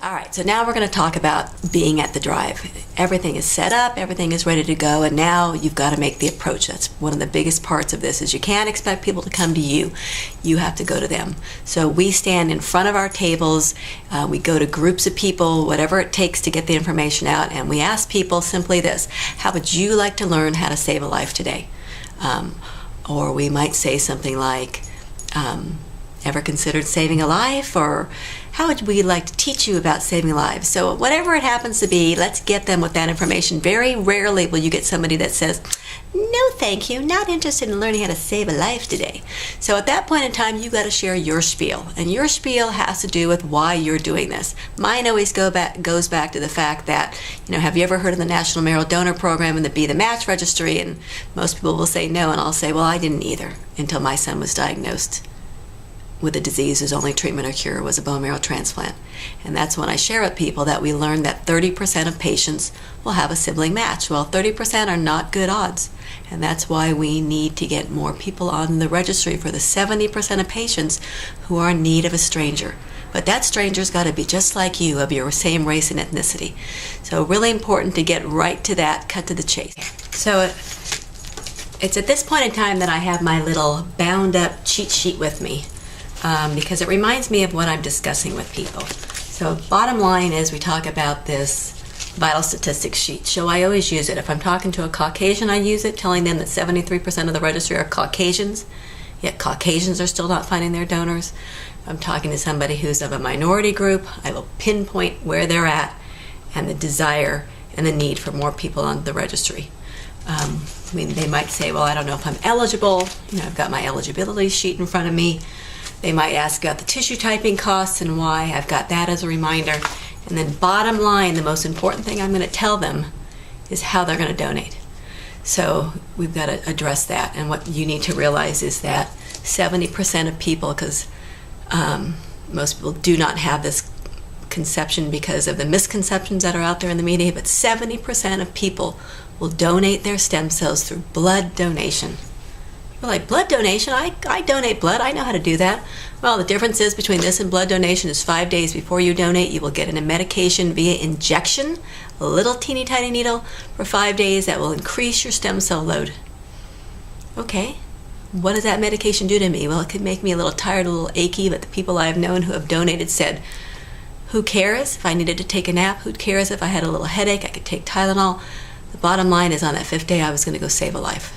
All right, so now we're going to talk about being at the drive. Everything is set up, everything is ready to go, and now you've got to make the approach. That's one of the biggest parts of this, is you can't expect people to come to you. You have to go to them. So we stand in front of our tables, we go to groups of people, whatever it takes to get the information out, and we ask people simply this: how would you like to learn how to save a life today? Or we might say something like, ever considered saving a life? Or how would we like to teach you about saving lives? So whatever it happens to be, let's get them with that information. Very rarely will you get somebody that says, no thank you, not interested in learning how to save a life today. So at that point in time, you got to share your spiel, and your spiel has to do with why you're doing this. Mine always goes back to the fact that, have you ever heard of the National Marrow Donor Program and the Be the Match Registry? And most people will say no, and I'll say, well, I didn't either until my son was diagnosed with a disease whose only treatment or cure was a bone marrow transplant. And that's when I share with people that we learned that 30% of patients will have a sibling match. Well, 30% are not good odds. And that's why we need to get more people on the registry for the 70% of patients who are in need of a stranger. But that stranger's got to be just like you, of your same race and ethnicity. So really important to get right to that, cut to the chase. So it's at this point in time that I have my little bound up cheat sheet with me. Because it reminds me of what I'm discussing with people. So bottom line is, we talk about this vital statistics sheet. So I always use it. If I'm talking to a Caucasian, I use it, telling them that 73% of the registry are Caucasians, yet Caucasians are still not finding their donors. If I'm talking to somebody who's of a minority group, I will pinpoint where they're at and the desire and the need for more people on the registry. They might say, well, I don't know if I'm eligible. I've got my eligibility sheet in front of me. They might ask about the tissue typing costs and why. I've got that as a reminder. And then bottom line, the most important thing I'm going to tell them is how they're going to donate. So we've got to address that. And what you need to realize is that 70% of people, because most people do not have this conception because of the misconceptions that are out there in the media, but 70% of people will donate their stem cells through blood donation. Well, like, blood donation? I donate blood. I know how to do that. Well, the difference is between this and blood donation is 5 days before you donate, you will get a medication via injection, a little teeny tiny needle for 5 days that will increase your stem cell load. Okay, what does that medication do to me? Well, it could make me a little tired, a little achy, but the people I've known who have donated said, who cares if I needed to take a nap? Who cares if I had a little headache? I could take Tylenol. The bottom line is, on that 5th day, I was going to go save a life.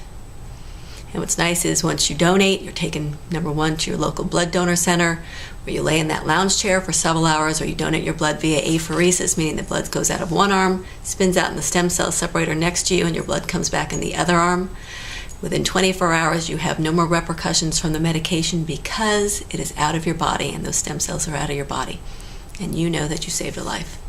And what's nice is, once you donate, you're taken, number one, to your local blood donor center, where you lay in that lounge chair for several hours, or you donate your blood via apheresis, meaning the blood goes out of one arm, spins out in the stem cell separator next to you, and your blood comes back in the other arm. Within 24 hours, you have no more repercussions from the medication because it is out of your body, and those stem cells are out of your body. And you know that you saved a life.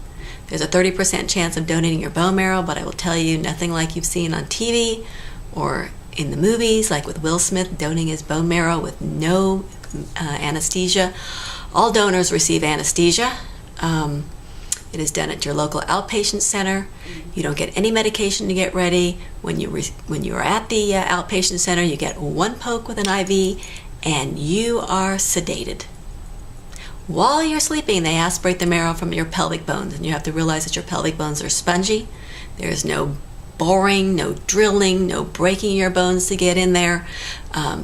There's a 30% chance of donating your bone marrow, but I will tell you, nothing like you've seen on TV or in the movies, like with Will Smith donating his bone marrow with no anesthesia. All donors receive anesthesia. It is done at your local outpatient center. You don't get any medication to get ready. When you are at the outpatient center, you get one poke with an IV, and you are sedated. While you're sleeping, they aspirate the marrow from your pelvic bones, and you have to realize that your pelvic bones are spongy. There is no boring, no drilling, no breaking your bones to get in there.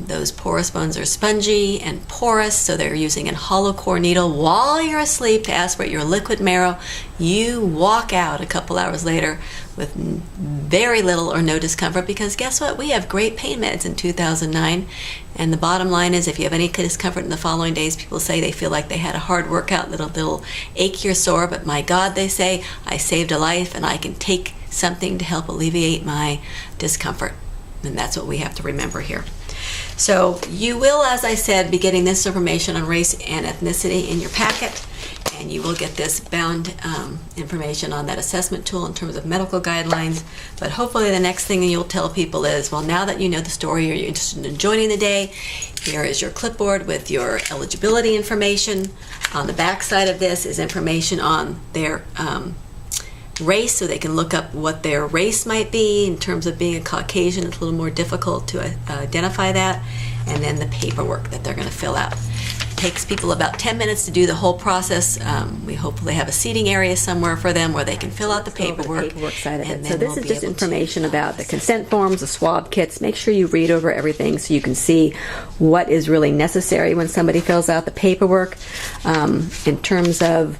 Those porous bones are spongy and porous, so they're using a hollow core needle while you're asleep to aspirate your liquid marrow. You walk out a couple hours later with very little or no discomfort, because guess what? We have great pain meds in 2009. And the bottom line is, if you have any discomfort in the following days, people say they feel like they had a hard workout, little achy or sore, but my God, they say, I saved a life and I can take something to help alleviate my discomfort. And that's what we have to remember here. So you will, as I said, be getting this information on race and ethnicity in your packet, and you will get this bound information on that assessment tool in terms of medical guidelines. But hopefully the next thing you'll tell people is, well, now that you know the story, or you're interested in joining the day, here is your clipboard with your eligibility information. On the back side of this is information on their race, so they can look up what their race might be. In terms of being a Caucasian, it's a little more difficult to identify that. And then the paperwork that they're going to fill out. takes people about 10 minutes to do the whole process. We hopefully have a seating area somewhere for them where they can fill out the paperwork. Side of it. So this is just information about the consent forms, the swab kits. Make sure you read over everything so you can see what is really necessary when somebody fills out the paperwork. In terms of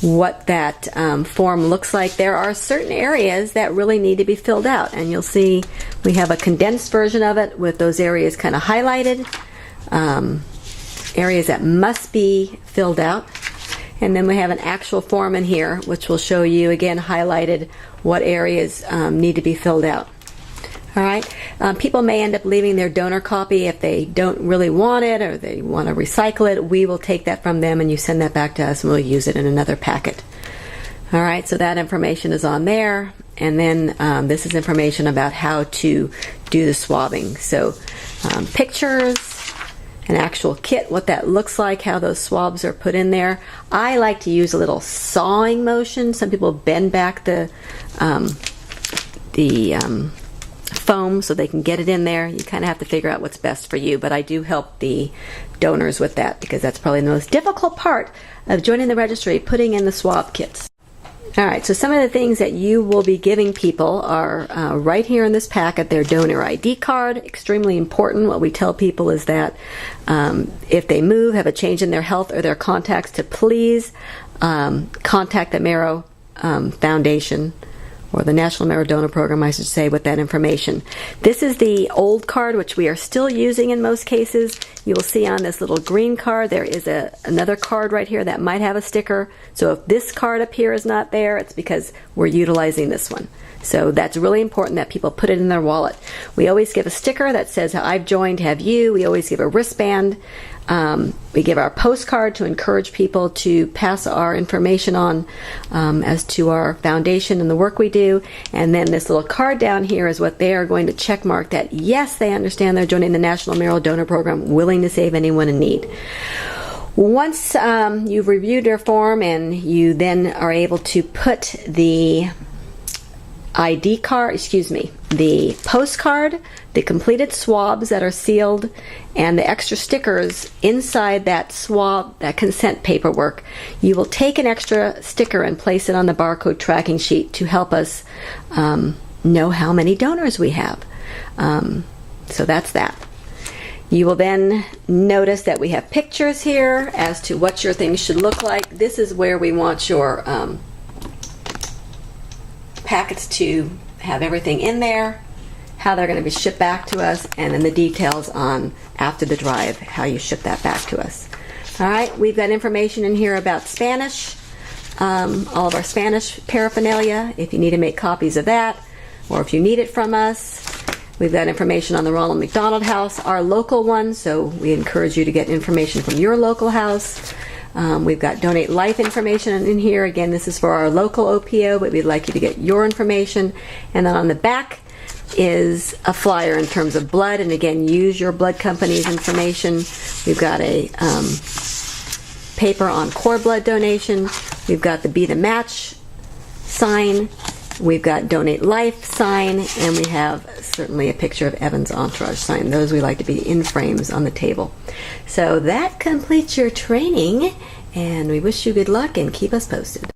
what that form looks like, there are certain areas that really need to be filled out, and you'll see we have a condensed version of it with those areas kind of highlighted, areas that must be filled out, and then we have an actual form in here which will show you again highlighted what areas need to be filled out. All right. People may end up leaving their donor copy if they don't really want it or they want to recycle it. We will take that from them and you send that back to us and we'll use it in another packet. All right, so that information is on there. And then this is information about how to do the swabbing. So pictures, an actual kit, what that looks like, how those swabs are put in there. I like to use a little sawing motion. Some people bend back the foam so they can get it in there. You kind of have to figure out what's best for you, but I do help the donors with that because that's probably the most difficult part of joining the registry, putting in the swab kits. All right, so some of the things that you will be giving people are right here in this packet. Their donor ID card, extremely important. What we tell people is that if they move, have a change in their health or their contacts, to please contact the Marrow Foundation, or the National Marrow Donor Program, I should say, with that information. This is the old card, which we are still using in most cases. You will see on this little green card, there is another card right here that might have a sticker. So if this card up here is not there, it's because we're utilizing this one. So that's really important that people put it in their wallet. We always give a sticker that says, I've joined, have you? We always give a wristband. We give our postcard to encourage people to pass our information on as to our foundation and the work we do. And then this little card down here is what they are going to check mark that, yes, they understand they're joining the National Marrow Donor Program, willing to save anyone in need. Once you've reviewed your form and you then are able to put the ID card, the postcard, the completed swabs that are sealed, and the extra stickers inside that swab, that consent paperwork, you will take an extra sticker and place it on the barcode tracking sheet to help us know how many donors we have. So that's that. You will then notice that we have pictures here as to what your things should look like. This is where we want your packets to have everything in there, how they're going to be shipped back to us, and then the details on after the drive, how you ship that back to us. All right, we've got information in here about Spanish, all of our Spanish paraphernalia, if you need to make copies of that, or if you need it from us. We've got information on the Ronald McDonald House, our local one, so we encourage you to get information from your local house. We've got Donate Life information in here. Again, this is for our local OPO, but we'd like you to get your information. And then on the back is a flyer in terms of blood, and again, use your blood company's information. We've got a paper on cord blood donation. We've got the Be the Match sign. We've got Donate Life sign, and we have certainly a picture of Evan's Entourage sign. Those we like to be in frames on the table. So that completes your training, and we wish you good luck and keep us posted.